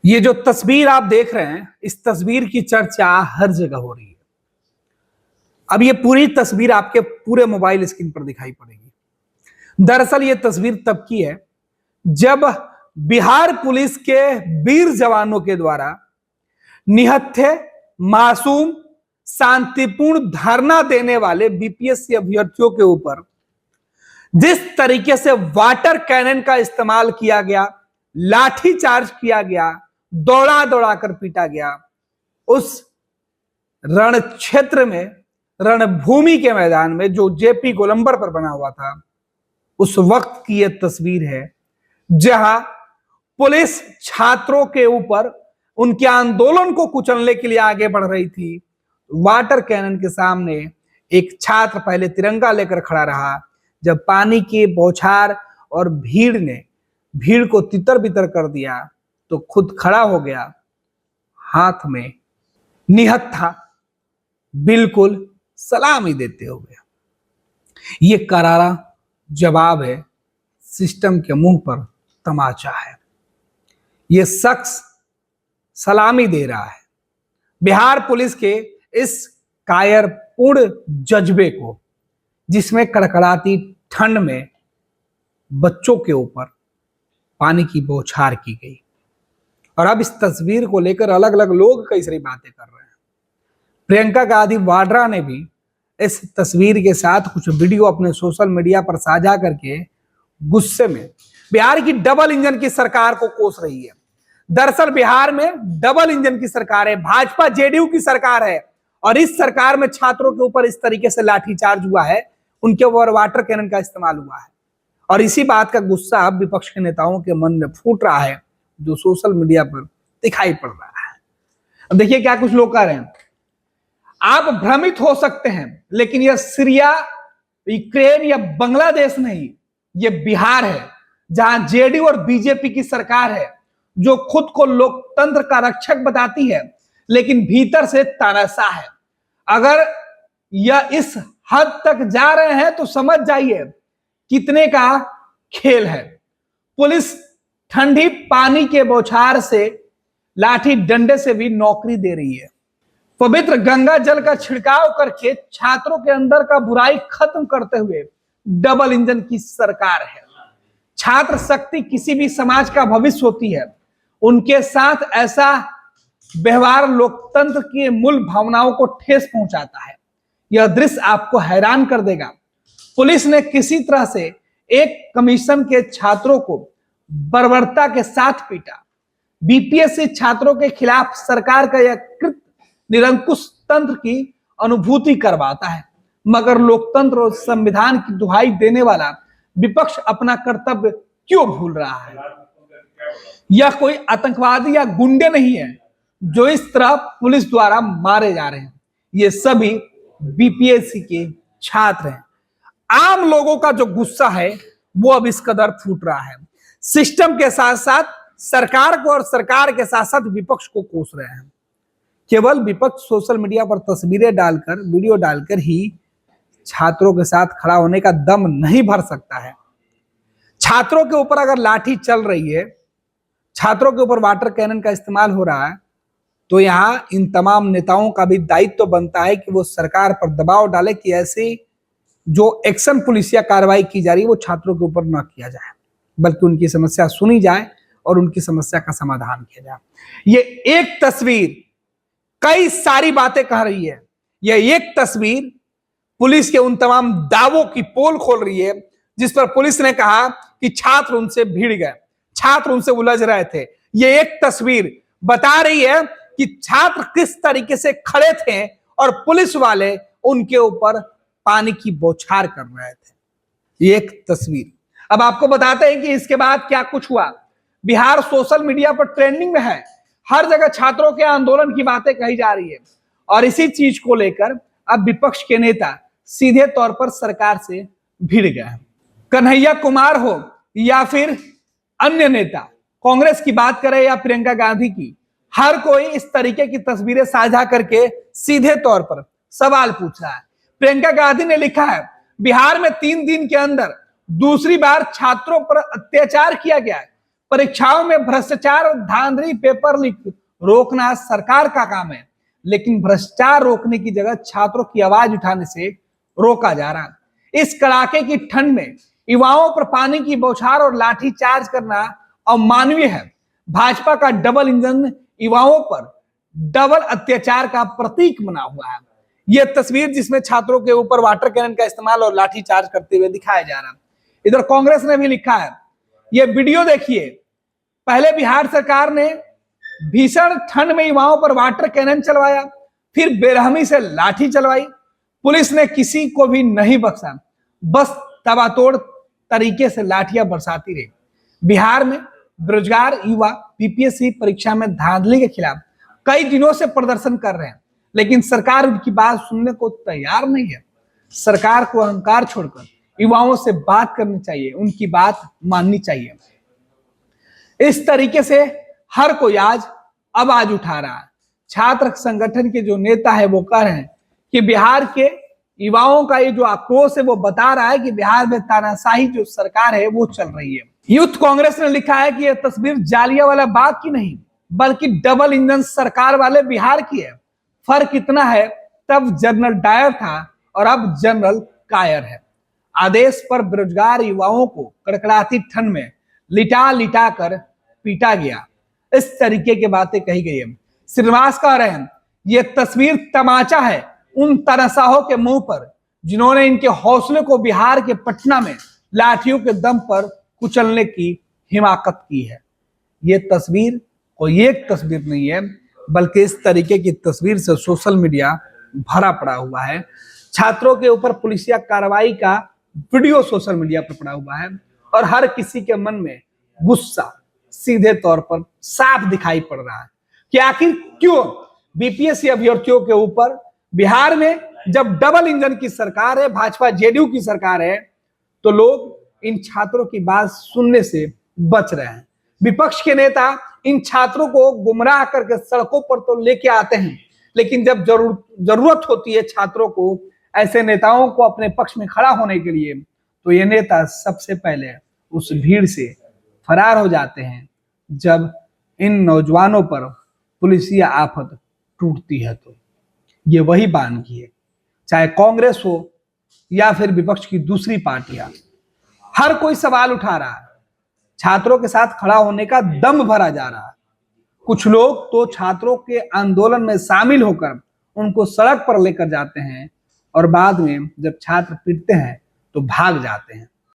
ये जो तस्वीर आप देख रहे हैं, इस तस्वीर की चर्चा हर जगह हो रही है। अब ये पूरी तस्वीर आपके पूरे मोबाइल स्क्रीन पर दिखाई पड़ेगी। दरअसल ये तस्वीर तब की है जब बिहार पुलिस के वीर जवानों के द्वारा निहत्थे, मासूम, शांतिपूर्ण धरना देने वाले बीपीएससी अभ्यर्थियों के ऊपर जिस तरीके से वाटर कैनन का इस्तेमाल किया गया, लाठी चार्ज किया गया, दौड़ा दौड़ा कर पीटा गया, उस रण क्षेत्र में, रणभूमि के मैदान में जो जेपी गोलंबर पर बना हुआ था, उस वक्त की यह तस्वीर है जहां पुलिस छात्रों के ऊपर उनके आंदोलन को कुचलने के लिए आगे बढ़ रही थी। वाटर कैनन के सामने एक छात्र पहले तिरंगा लेकर खड़ा रहा। जब पानी की बौछार और भीड़ ने भीड़ को तितर बितर कर दिया तो खुद खड़ा हो गया, हाथ में निहत्था, बिल्कुल सलामी देते हुए। ये करारा जवाब है, सिस्टम के मुंह पर तमाचा है। ये शख्स सलामी दे रहा है बिहार पुलिस के इस कायरपूर्ण जज्बे को, जिसमें कड़कड़ाती ठंड में बच्चों के ऊपर पानी की बौछार की गई। और अब इस तस्वीर को लेकर अलग अलग लोग कई सारी बातें कर रहे हैं। प्रियंका गांधी वाड्रा ने भी इस तस्वीर के साथ कुछ वीडियो अपने सोशल मीडिया पर साझा करके गुस्से में बिहार की डबल इंजन की सरकार को कोस रही है। दरअसल बिहार में डबल इंजन की सरकार है, भाजपा जेडीयू की सरकार है, और इस सरकार में छात्रों के ऊपर इस तरीके से लाठीचार्ज हुआ है, उनके ऊपर वाटर कैनन का इस्तेमाल हुआ है। और इसी बात का गुस्सा अब विपक्ष के नेताओं के मन में फूट रहा है, जो सोशल मीडिया पर दिखाई पड़ रहा है। अब देखिए क्या कुछ लोग कह रहे हैं। आप भ्रमित हो सकते हैं, लेकिन यह सीरिया, यूक्रेन या बांग्लादेश नहीं, यह बिहार है, जहां जेडीयू और बीजेपी की सरकार है, जो खुद को लोकतंत्र का रक्षक बताती है, लेकिन भीतर से तानाशाह है। अगर यह इस हद तक जा रहे हैं तो समझ जाइए कितने का खेल है। पुलिस ठंडी पानी के बौछार से, लाठी डंडे से भी नौकरी दे रही है। पवित्र गंगा जल का छिड़काव करके छात्रों के अंदर का बुराई खत्म करते हुए डबल इंजन की सरकार है। छात्र शक्ति किसी भी समाज का भविष्य होती है। उनके साथ ऐसा व्यवहार लोकतंत्र की मूल भावनाओं को ठेस पहुंचाता है। यह दृश्य आपको हैरान कर देगा। पुलिस ने किसी तरह से एक कमीशन के छात्रों को बर्बरता के साथ पीटा। बीपीएससी छात्रों के खिलाफ सरकार का यह कृत्य निरंकुश तंत्र की अनुभूति करवाता है। मगर लोकतंत्र और संविधान की दुहाई देने वाला विपक्ष अपना कर्तव्य क्यों भूल रहा है? यह कोई आतंकवादी या गुंडे नहीं है जो इस तरह पुलिस द्वारा मारे जा रहे हैं। ये सभी बीपीएससी के छात्र हैं। आम लोगों का जो गुस्सा है वो अब इस कदर फूट रहा है। सिस्टम के साथ साथ सरकार को और सरकार के साथ साथ विपक्ष को कोस रहे हैं। केवल विपक्ष सोशल मीडिया पर तस्वीरें डालकर, वीडियो डालकर ही छात्रों के साथ खड़ा होने का दम नहीं भर सकता है। छात्रों के ऊपर अगर लाठी चल रही है, छात्रों के ऊपर वाटर कैनन का इस्तेमाल हो रहा है, तो यहां इन तमाम नेताओं का भी दायित्व तो बनता है कि वो सरकार पर दबाव डाले कि ऐसी जो एक्शन पुलिसिया कार्रवाई की जा रही है वो छात्रों के ऊपर न किया जाए, बल्कि उनकी समस्या सुनी जाए और उनकी समस्या का समाधान किया जाए। ये एक तस्वीर कई सारी बातें कह रही है। यह एक तस्वीर पुलिस के उन तमाम दावों की पोल खोल रही है जिस पर पुलिस ने कहा कि छात्र उनसे भिड़ गए, छात्र उनसे उलझ रहे थे। यह एक तस्वीर बता रही है कि छात्र किस तरीके से खड़े थे और पुलिस वाले उनके ऊपर पानी की बौछार कर रहे थे। ये एक तस्वीर। अब आपको बताते हैं कि इसके बाद क्या कुछ हुआ। बिहार सोशल मीडिया पर ट्रेंडिंग में है। हर जगह छात्रों के आंदोलन की बातें कही जा रही है, और इसी चीज को लेकर अब विपक्ष के नेता सीधे तौर पर सरकार से भिड़ गए हैं। कन्हैया कुमार हो या फिर अन्य नेता, कांग्रेस की बात करें या प्रियंका गांधी की, हर कोई इस तरीके की तस्वीरें साझा करके सीधे तौर पर सवाल पूछ रहा है। प्रियंका गांधी ने लिखा है, बिहार में 3 दिन के अंदर दूसरी बार छात्रों पर अत्याचार किया गया है। परीक्षाओं में भ्रष्टाचार और धांधली, पेपर लीक रोकना सरकार का काम है, लेकिन भ्रष्टाचार रोकने की जगह छात्रों की आवाज उठाने से रोका जा रहा है। इस कड़ाके की ठंड में युवाओं पर पानी की बौछार और लाठी चार्ज करना अमानवीय है। भाजपा का डबल इंजन युवाओं पर डबल अत्याचार का प्रतीक बना हुआ है। यह तस्वीर जिसमें छात्रों के ऊपर वाटर कैनन का इस्तेमाल और लाठी चार्ज करते हुए दिखाया जा रहा है। इधर कांग्रेस ने भी लिखा है, यह वीडियो देखिए, पहले बिहार सरकार ने भीषण ठंड में युवाओं पर वाटर कैनन चलवाया, फिर बेरहमी से लाठी चलवाई, पुलिस ने किसी को भी नहीं बख्शा, बस तबातोड़ तरीके से लाठियां बरसाती रही। बिहार में बेरोजगार युवा बीपीएससी परीक्षा में धांधली के खिलाफ कई दिनों से प्रदर्शन कर रहे हैं, लेकिन सरकार उनकी बात सुनने को तैयार नहीं है। सरकार को अहंकार छोड़कर युवाओं से बात करनी चाहिए, उनकी बात माननी चाहिए। इस तरीके से हर कोई आज आवाज उठा रहा है। छात्र संगठन के जो नेता है वो कह रहे हैं कि बिहार के युवाओं का ये जो आक्रोश है वो बता रहा है कि बिहार में तानाशाही जो सरकार है वो चल रही है। यूथ कांग्रेस ने लिखा है कि यह तस्वीर जालियांवाला बाग की नहीं बल्कि डबल इंजन सरकार वाले बिहार की है। फर्क इतना है, तब जनरल डायर था और अब जनरल कायर है। आदेश पर बेरोजगार युवाओं को कड़कड़ाती ठंड में लिटा लिटा कर पीटा गया, इस तरीके की बातें कही गई है। श्रीनिवास कह रहे हैं यह तस्वीर तमाचा है उन तानाशाहों के मुंह पर जिन्होंने इनके हौसले को बिहार के पटना में लाठियों के दम पर कुचलने की हिमाकत की है। यह तस्वीर कोई एक तस्वीर नहीं है, बल्कि इस तरीके की तस्वीर से सोशल मीडिया भरा पड़ा हुआ है। छात्रों के ऊपर पुलिसिया कार्रवाई का वीडियो सोशल मीडिया पर पड़ा हुआ है और हर किसी के मन में गुस्सा सीधे तौर पर साफ दिखाई पड़ रहा है कि आखिर क्यों बीपीएससी अभ्यर्थियों के ऊपर बिहार में जब डबल इंजन की सरकार है, भाजपा जेडीयू की सरकार है, तो लोग इन छात्रों की बात सुनने से बच रहे हैं। विपक्ष के नेता इन छात्रों को गुमराह करके सड़कों पर तो लेके आते हैं, लेकिन जब जरूरत होती है छात्रों को ऐसे नेताओं को अपने पक्ष में खड़ा होने के लिए, तो ये नेता सबसे पहले उस भीड़ से फरार हो जाते हैं जब इन नौजवानों पर पुलिसिया आफत टूटती है। तो ये वही बानगी है, चाहे कांग्रेस हो या फिर विपक्ष की दूसरी पार्टियां, हर कोई सवाल उठा रहा है। छात्रों के साथ खड़ा होने का दम भरा जा रहा है। कुछ लोग तो छात्रों के आंदोलन में शामिल होकर उनको सड़क पर लेकर जाते हैं और बाद में जब छात्र पीटते हैं तो भाग जाते हैं।